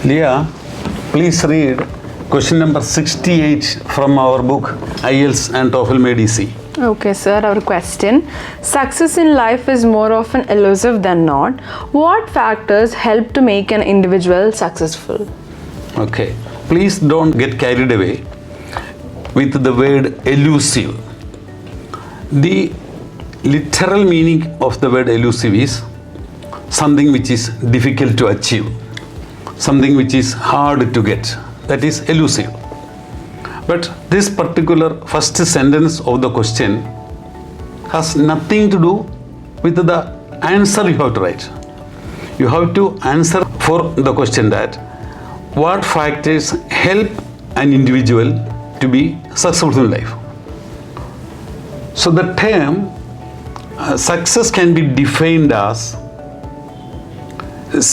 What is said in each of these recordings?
Leah, please read question number 68 from our book IELTS and TOEFL Made Easy. Okay, sir. Our question: success in life is more often elusive than not. What factors help to make an individual successful? Okay, please don't get carried away with the word elusive. The literal meaning of the word elusive is something which is difficult to achieve, something which is hard to get. That is elusive. But this particular first sentence of the question has nothing to do with the answer you have to write. You have to answer for the question that what factors help an individual to be successful in life. So the term success can be defined as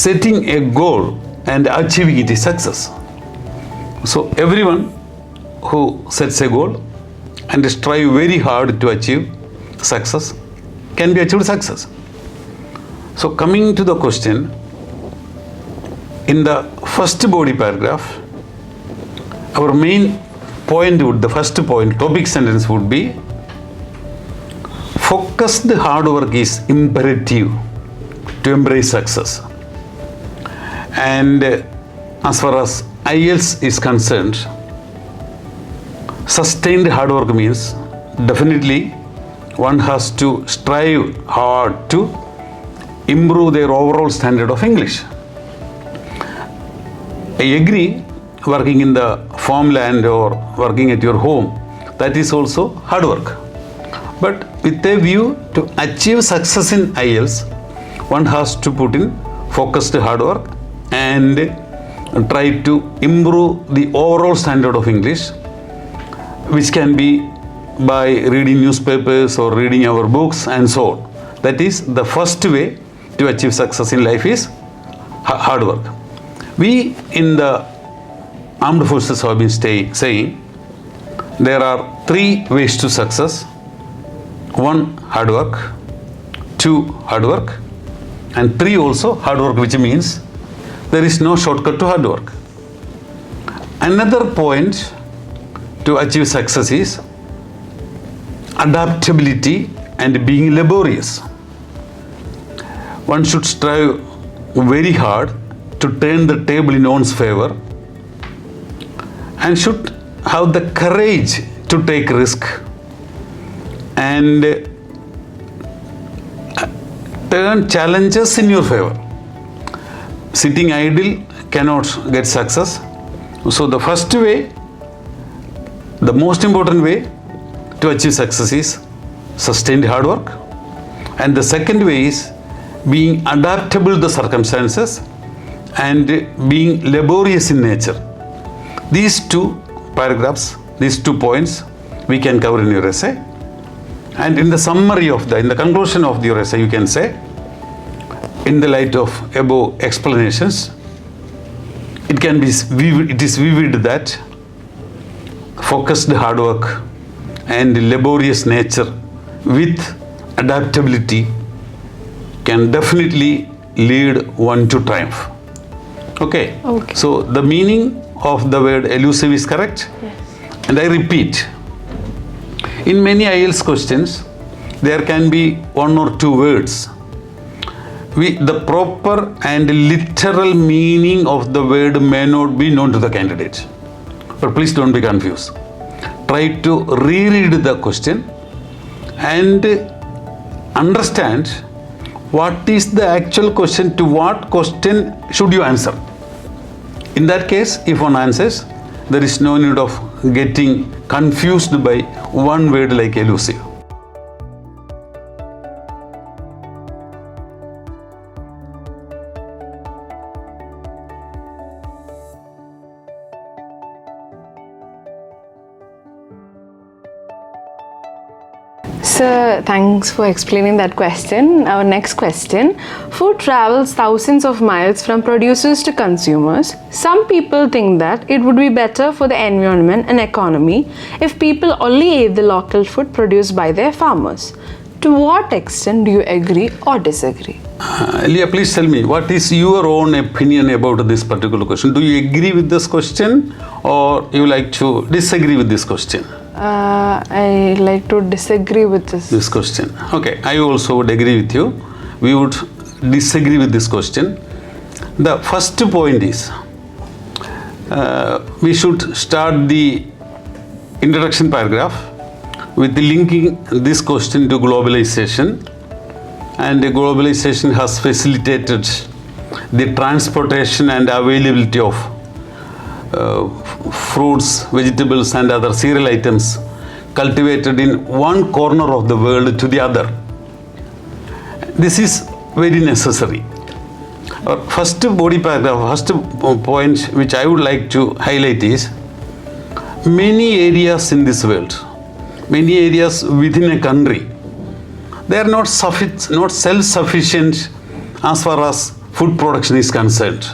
setting a goal and achieving it is success. So everyone who sets a goal and strive very hard to achieve success can be achieved success. So coming to the question, in the first body paragraph, our main point would, the first point, topic sentence would be focused hard work is imperative to embrace success. And as far as IELTS is concerned, sustained hard work means definitely one has to strive hard to improve their overall standard of English. I agree, working in the farmland or working at your home, that is also hard work. But with a view to achieve success in IELTS, one has to put in focused hard work and try to improve the overall standard of English, which can be by reading newspapers or reading our books and so on. That is the first way to achieve success in life is hard work. We in the armed forces have been saying there are 3 ways to success. 1, hard work. 2, hard work. And 3, also hard work, which means there is no shortcut to hard work. Another point to achieve success is adaptability and being laborious. One should strive very hard to turn the table in one's favor and should have the courage to take risk and turn challenges in your favor. Sitting idle cannot get success. So the first way, the most important way to achieve success is sustained hard work. And the second way is being adaptable to the circumstances and being laborious in nature. These 2 paragraphs, these 2 points we can cover in your essay. And in the summary of in the conclusion of your essay, you can say, in the light of above explanations, it is vivid that focused hard work and laborious nature with adaptability can definitely lead one to triumph. Okay. So the meaning of the word elusive is correct. Yes. And I repeat, in many IELTS questions, there can be 1 or 2 words. The proper and literal meaning of the word may not be known to the candidate. But please don't be confused. Try to reread the question and understand what is the actual question, to what question should you answer. In that case, if one answers, there is no need of getting confused by one word like elusive. Sir, thanks for explaining that question. Our next question. Food travels thousands of miles from producers to consumers. Some people think that it would be better for the environment and economy if people only ate the local food produced by their farmers. To what extent do you agree or disagree? Leah, please tell me, what is your own opinion about this particular question? Do you agree with this question or you like to disagree with this question? I like to disagree with This question. Okay, I also would agree with you. We would disagree with this question. The first point is, we should start the introduction paragraph with linking this question to globalization. And globalization has facilitated the transportation and availability of fruits, vegetables and other cereal items cultivated in one corner of the world to the other. This is very necessary. First body paragraph, first point which I would like to highlight is, many areas in this world, many areas within a country, they are not self-sufficient as far as food production is concerned.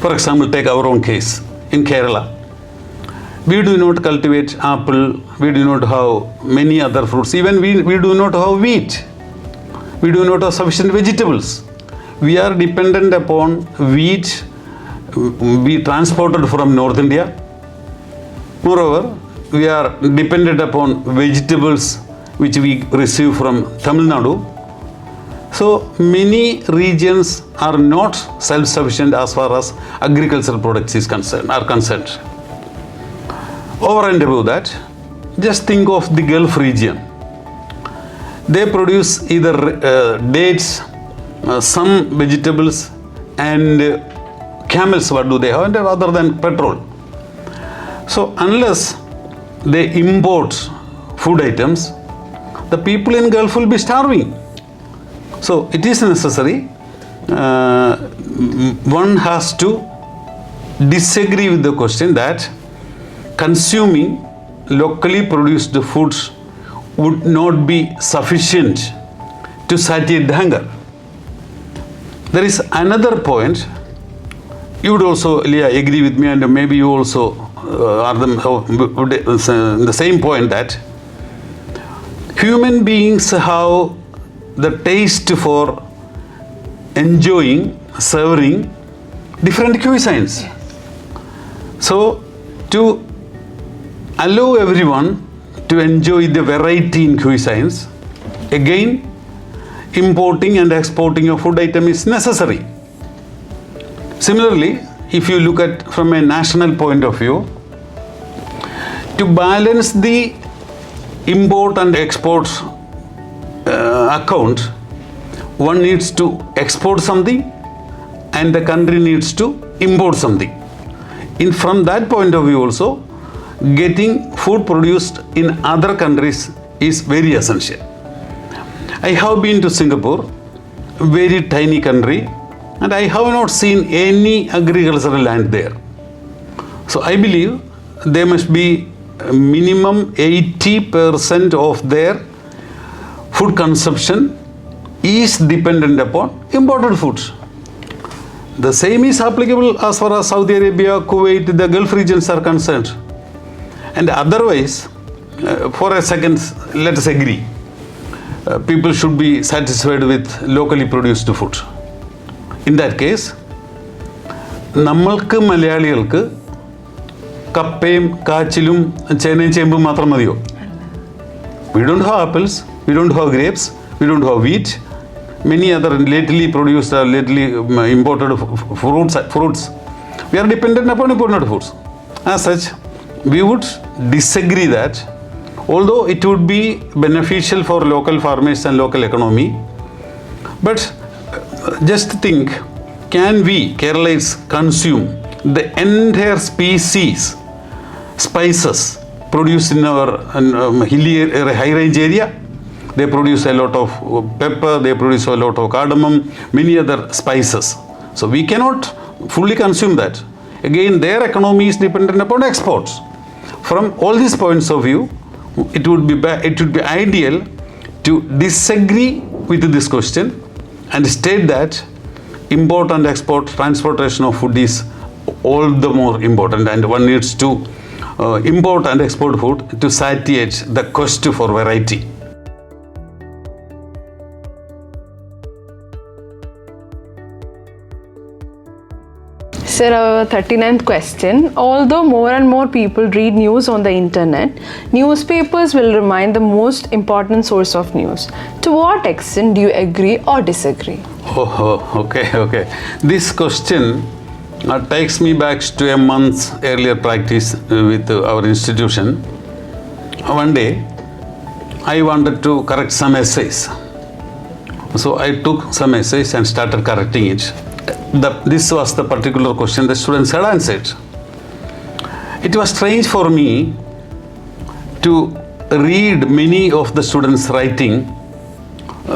For example, take our own case in Kerala. We do not cultivate apple, we do not have many other fruits, even we do not have wheat, we do not have sufficient vegetables. We are dependent upon wheat be transported from North India. Moreover, we are dependent upon vegetables which we receive from Tamil Nadu. So many regions are not self-sufficient as far as agricultural products are concerned. Over and above that, just think of the Gulf region. They produce either dates, some vegetables and camels, what do they have, and other than petrol. So unless they import food items, the people in Gulf will be starving. So it is necessary, one has to disagree with the question that consuming locally produced foods would not be sufficient to satiate the hunger. There is another point. You would also, Leah, agree with me, and maybe you also are the same point, that human beings have the taste for enjoying, savoring different cuisines. So to allow everyone to enjoy the variety in cuisines, again, importing and exporting a food item is necessary. Similarly, if you look at from a national point of view, to balance the import and export account, one needs to export something and the country needs to import something. From that point of view also, getting food produced in other countries is very essential. I have been to Singapore, a very tiny country, and I have not seen any agricultural land there. So I believe there must be minimum 80% of their food consumption is dependent upon imported foods. The same is applicable as far as Saudi Arabia, Kuwait, the Gulf regions are concerned. And otherwise, for a second, let us agree, people should be satisfied with locally produced food. In that case, നമ്മൾക്ക് മലയാളികൾക്ക് കപ്പയും കാച്ചിലും ചേനയും ചേമ്പും മാത്രം മതിയോ? We don't have apples, we don't have grapes, we don't have wheat, many other lately produced or lately imported fruits. We are dependent upon imported foods. As such, we would disagree that although it would be beneficial for local farmers and local economy, but just think, can we, Keralites, consume the entire species spices produced in our hilly high range area? They produce a lot of pepper, they produce a lot of cardamom, many other spices. So we cannot fully consume that. Again, their economy is dependent upon exports. From all these points of view, it would be ideal to disagree with this question and state that import and export, transportation of food is all the more important, and one needs to import and export food to satiate the quest for variety. Sir, our 39th question. Although more and more people read news on the internet, newspapers will remain the most important source of news. To what extent do you agree or disagree? Okay. This question takes me back to a month's earlier practice with our institution. One day, I wanted to correct some essays. So I took some essays and started correcting it. This was the particular question the students had answered. It was strange for me to read many of the students' writing.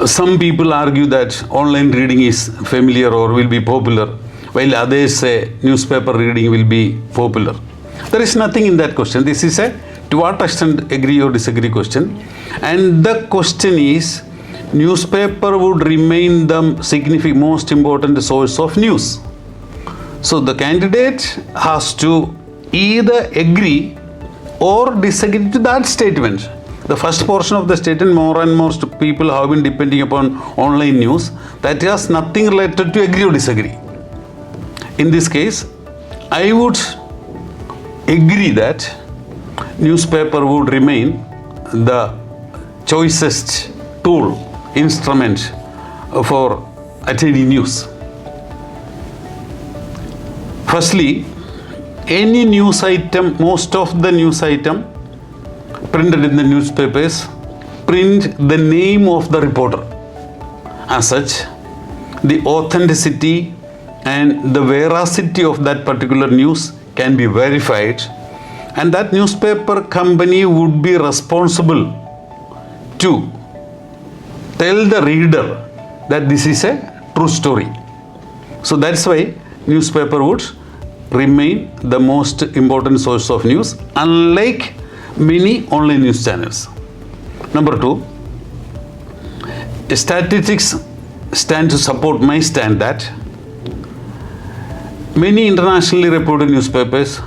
Some people argue that online reading is familiar or will be popular, while others say newspaper reading will be popular. There is nothing in that question. This is a to what extent agree or disagree question. And the question is, newspaper would remain the most important source of news. So the candidate has to either agree or disagree to that statement. The first portion of the statement, more and more people have been depending upon online news, that has nothing related to agree or disagree. In this case, I would agree that newspaper would remain the choicest tool, instrument for attaining news. Firstly, any news item, most of the news item printed in the newspapers print the name of the reporter. As such, the authenticity and the veracity of that particular news can be verified, and that newspaper company would be responsible to tell the reader that this is a true story. So that's why newspaper would remain the most important source of news, unlike many online news channels. Number two, statistics stand to support my stand that many internationally reported newspapers,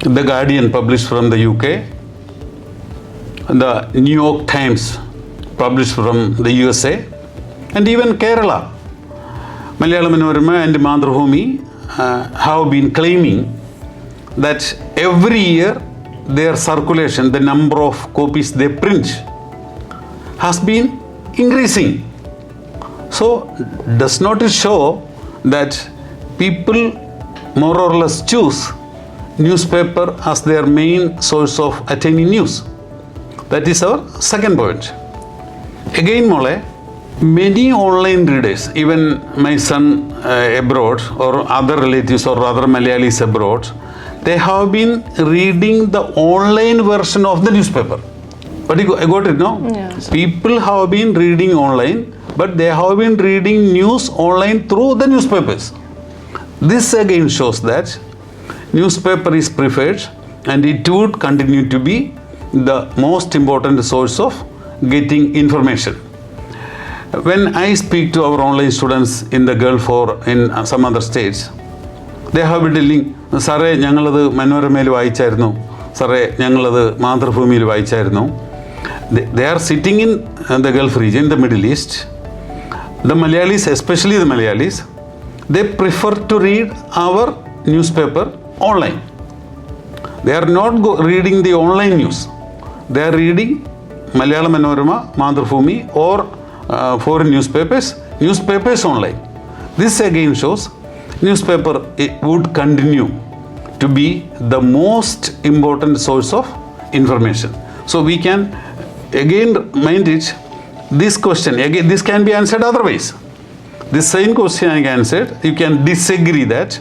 The Guardian published from the UK, the New York Times published from the USA, and even Kerala, Malayalam Manorama and Mathrubhumi have been claiming that every year their circulation, the number of copies they print, has been increasing. So, does not it show that people more or less choose newspaper as their main source of attaining news? That is our second point. Again, Mole, many online readers, even my son abroad or other relatives or other Malayalis abroad, they have been reading the online version of the newspaper. But you got it, no? Yes. People have been reading online, but they have been reading news online through the newspapers. This again shows that newspaper is preferred and it would continue to be the most important source of getting information. When I speak to our online students in the Gulf or in some other states, they have been telling, Sare, ഞങ്ങളത് മനോരമയിൽ വായിച്ചായിരുന്നു, Sare, ഞങ്ങളത് മാതൃഭൂമിയിൽ വായിച്ചായിരുന്നു. They are sitting in the Gulf region, the Middle East. The Malayalis, especially the Malayalis, they prefer to read our newspaper online. They are not reading the online news. They are reading Malayalam Manorama, Mathrubhumi or foreign newspapers online. This again shows newspaper would continue to be the most important source of information. So we can again mind it, this question, again this can be answered otherwise. This same question I answered, you can disagree that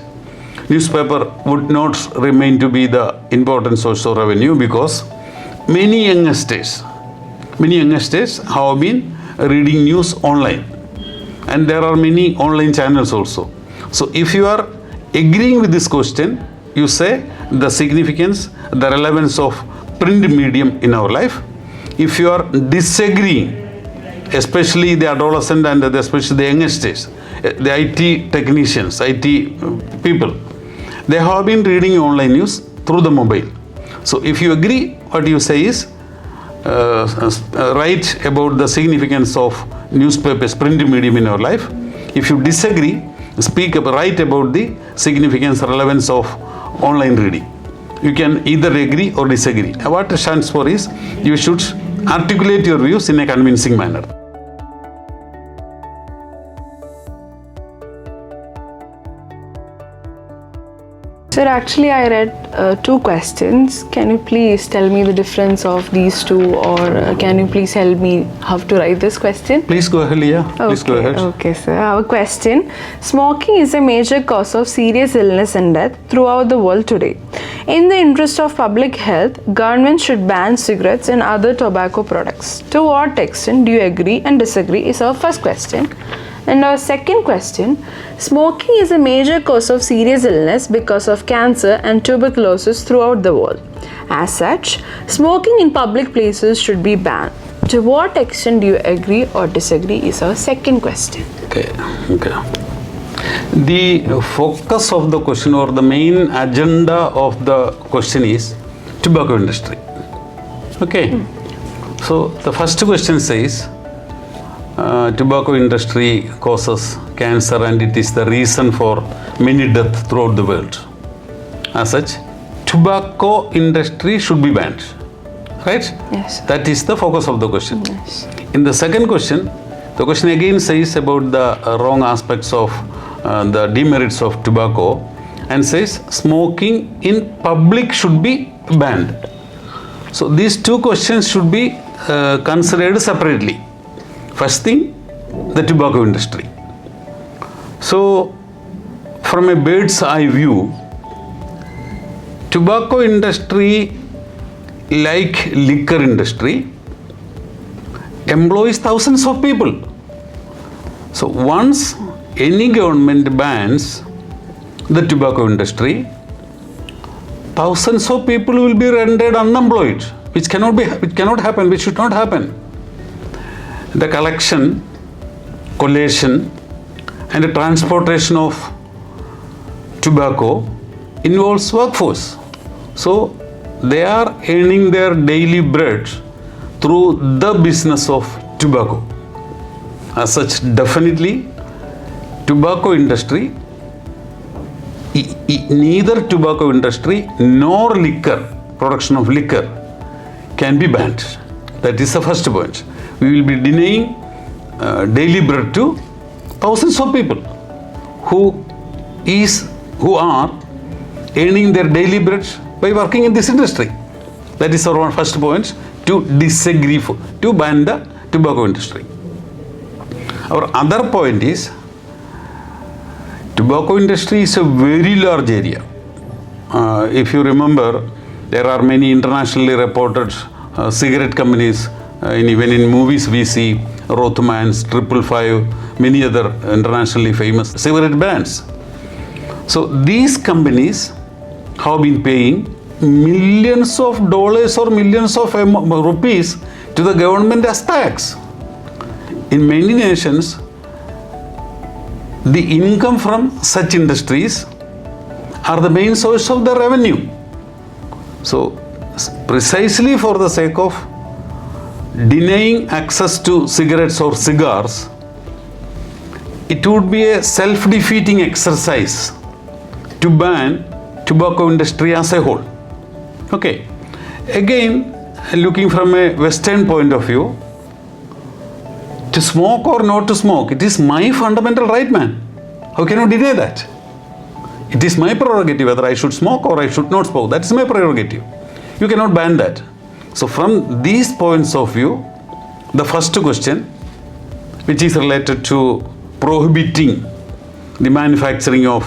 newspaper would not remain to be the important source of revenue because many youngsters have been reading news online, and there are many online channels also. So if you are agreeing with this question, you say the significance, the relevance of print medium in our life. If you are disagreeing, especially the adolescent and especially the youngsters, the IT technicians, IT people, they have been reading online news through the mobile. So if you agree, what you say is right about the significance of newspapers, print medium in our life. If you disagree, write about the significance, relevance of online reading. You can either agree or disagree. What it stands for is you should articulate your views in a convincing manner. Sir, actually I read two questions. Can you please tell me the difference of these two, or can you please help me how to write this question? Please go ahead, Leah. Please go ahead. Okay, sir. Our question: smoking is a major cause of serious illness and death throughout the world today. In the interest of public health, government should ban cigarettes and other tobacco products. To what extent do you agree and disagree is our first question. And our second question: smoking is a major cause of serious illness because of cancer and tuberculosis throughout the world. As such, smoking in public places should be banned. To what extent do you agree or disagree is our second question. Okay. The focus of the question, or the main agenda of the question, is tobacco industry. Okay. So the first question says, tobacco industry causes cancer and it is the reason for many deaths throughout the world. As such, tobacco industry should be banned. Right? Yes. That is the focus of the question. Yes. In the second question, the question again says about the wrong aspects of the demerits of tobacco, and says smoking in public should be banned. So these two questions should be considered separately. First thing, the tobacco industry. So from a bird's eye view, tobacco industry, like liquor industry, employs thousands of people. So once any government bans the tobacco industry, thousands of people will be rendered unemployed, which cannot happen, which should not happen. The collection, collation, and the transportation of tobacco involves workforce. So they are earning their daily bread through the business of tobacco. As such, definitely, tobacco industry, neither tobacco industry nor liquor, production of liquor, can be banned. That is the first point. We will be denying daily bread to thousands of people who are earning their daily bread by working in this industry. That is our first point, to disagree to ban the tobacco industry. Our other point is, tobacco industry is a very large area. If you remember, there are many internationally reported cigarette companies. Even in movies we see Rothmans, 555, many other internationally famous cigarette brands. So these companies have been paying millions of dollars or millions of rupees to the government as tax. In many nations, the income from such industries are the main source of the revenue. So precisely for the sake of denying access to cigarettes or cigars, it would be a self-defeating exercise to ban tobacco industry as a whole. Okay. Again, looking from a Western point of view, to smoke or not to smoke, it is my fundamental right, man. How can you deny that? It is my prerogative whether I should smoke or I should not smoke. That is my prerogative. You cannot ban that. So from these points of view, the first question, which is related to prohibiting the manufacturing of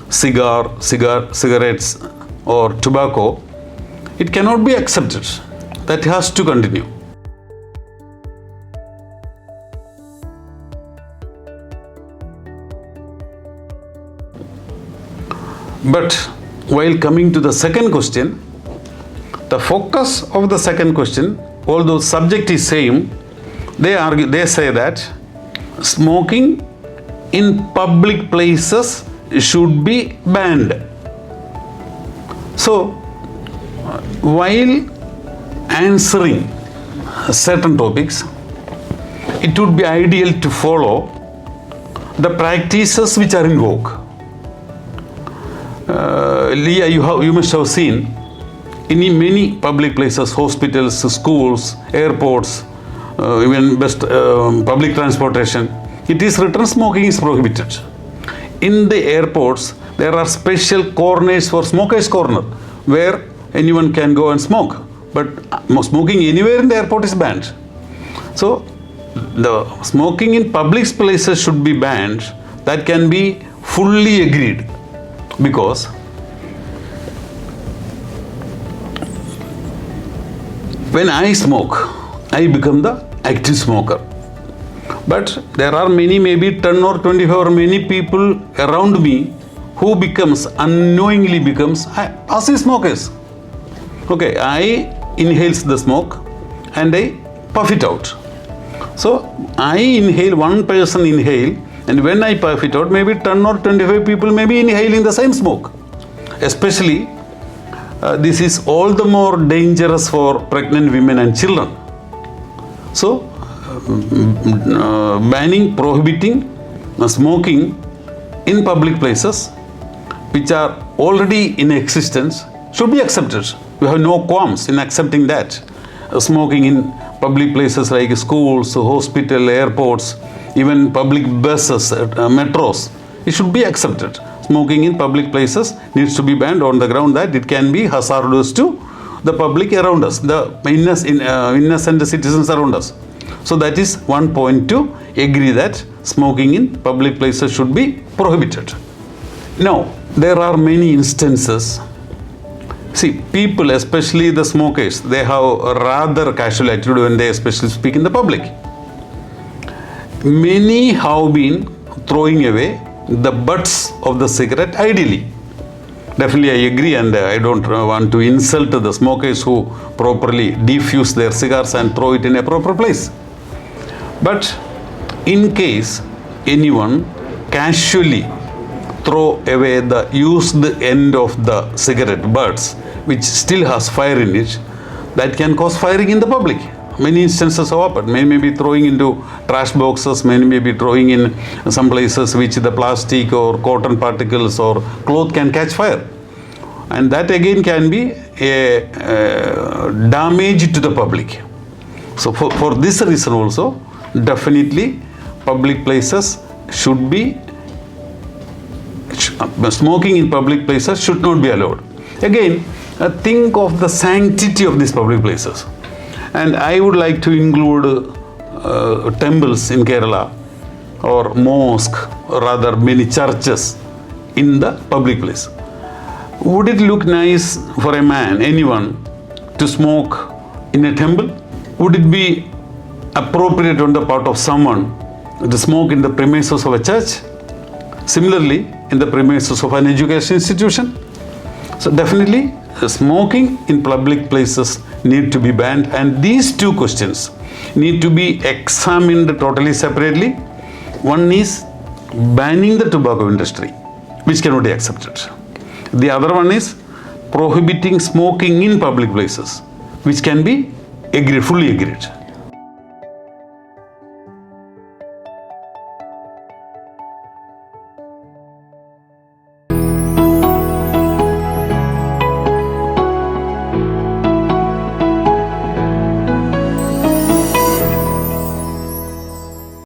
cigarettes or tobacco, it cannot be accepted. That has to continue. But while coming to the second question, the focus of the second question, although subject is same, they say that smoking in public places should be banned. So while answering certain topics, it would be ideal to follow the practices which are in vogue. Leah, you must have seen in many public places, hospitals, schools, airports, even best public transportation, it is written smoking is prohibited. In the airports, there are special corners for smokers' corner where anyone can go and smoke. But smoking anywhere in the airport is banned. So, the smoking in public places should be banned. That can be fully agreed, because when I smoke, I become the active smoker. But there are many, maybe 10 or 25 or many people around me who unknowingly becomes passive smokers. Okay, I inhales the smoke and I puff it out. So I inhale, one person inhale, and when I puff it out, maybe 10 or 25 people may be inhaling the same smoke. Especially, this is all the more dangerous for pregnant women and children. So, prohibiting smoking in public places which are already in existence should be accepted. We have no qualms in accepting that. Smoking in public places like schools, hospitals, airports, even public buses, metros, it should be accepted. Smoking in public places needs to be banned on the ground that it can be hazardous to the public around us, the innocent citizens around us. So that is one point to agree that smoking in public places should be prohibited. Now, there are many instances. See, people, especially the smokers, they have a rather casual attitude when they especially speak in the public. Many have been throwing away the butts of the cigarette ideally. Definitely I agree, and I don't want to insult the smokers who properly defuse their cigars and throw it in a proper place. But in case anyone casually throw away the used end of the cigarette butts, which still has fire in it, that can cause firing in the public. Many instances have happened. Many may be throwing into trash boxes, many may be throwing in some places which the plastic or cotton particles or cloth can catch fire. And that again can be a damage to the public. So for this reason also, definitely public places should be, smoking in public places should not be allowed. Again, think of the sanctity of these public places. And I would like to include temples in Kerala, or mosque, or rather many churches in the public place. Would it look nice for a man, anyone, to smoke in a temple? Would it be appropriate on the part of someone to smoke in the premises of a church? Similarly, in the premises of an education institution? So definitely, smoking in public places need to be banned, and these two questions need to be examined totally separately. One is banning the tobacco industry, which cannot be accepted. The other one is prohibiting smoking in public places, which can be agreed, fully agreed.